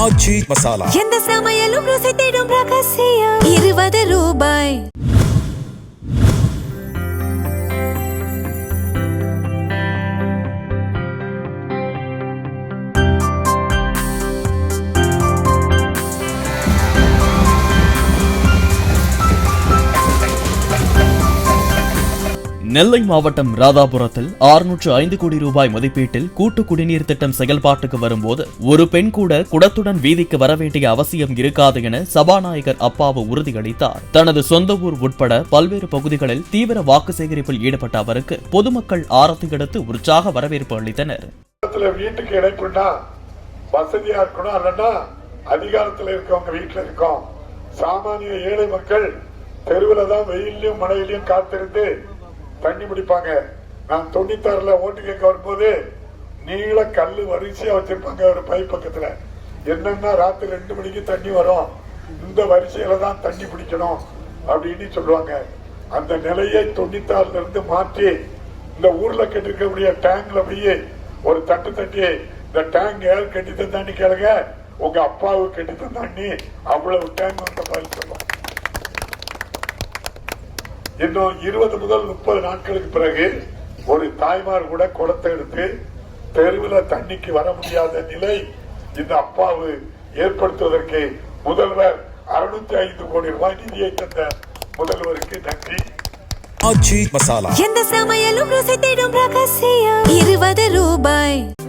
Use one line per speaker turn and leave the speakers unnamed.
ஆச்சி மசாலா
எந்த சமையலும் ருசி தேடும் ரகசியம் ₹20.
நெல்லை மாவட்டம் ராதாபுரத்தில் 605 கோடி ரூபாய் மதிப்பீட்டில் கூட்டு குடிநீர் திட்டம் செயல்பாட்டுக்கு வரும்போது ஒரு பெண் கூட குடத்துடன் வீதிக்கு வரவேண்டிய அவசியம் இருக்காது என சபாநாயகர் அப்பாவு உறுதியளித்தார். தனது சொந்த ஊர் உட்பட பல்வேறு பகுதிகளில் தீவிர வாக்கு சேகரிப்பில் ஈடுபட்ட அவருக்கு பொதுமக்கள் ஆரத்தி எடுத்து உற்சாக வரவேற்பு அளித்தனர்.
வீட்டுக்கு இடைப்புண்டா வசதியா இருக்கணும், அல்லனா அதிகாரத்தில் இருக்கவங்க வீட்டுல இருக்கோம். சாமானிய ஏழை மக்கள் தெருவில் தான் வெயிலையும் மழையிலையும் காத்திருந்து தண்ணி பிடிப்பாங்க. நான் 96ல ஓட்டு கேட்க வரும்போது நீள கல்லு வரிசையா வச்சிருப்பாங்க ஒரு பை பக்கத்துல. என்னன்னா ராத்திரி 2 மணிக்கு தண்ணி வரும், இந்த வரிசையில தான் தண்ணி பிடிக்கணும் அப்படின்னு சொல்லுவாங்க. அந்த நிலையை 96ல இருந்து மாற்றி இந்த ஊர்ல கட்டிருக்கக்கூடிய டேங்க்ல போய் ஒரு தட்டு தட்டி இந்த டேங்க் யார் கட்டித்த தண்ணி கேளுங்க, உங்க அப்பாவுக்கு கட்டித்த தண்ணி அவ்வளவு டேங்க் வந்த பதில் சொல்லுவோம். இன்னும் 20 முதல் 30 நாட்களுக்கு பிறகு ஒரு தாய்மார் கூட குளத்தை எடுத்து தெருவில் தண்ணிக்கு வர முடியாத நிலை இந்த அப்பாவு ஏற்படுத்துவதற்கு முதல்வர் 605 கோடி ரூபாய் நிதியை தந்த முதல்வருக்கு நன்றி.
ஆச்சி மசாலா
எந்த சமையலும் ருசி தேடும் ரகசியம் ₹20.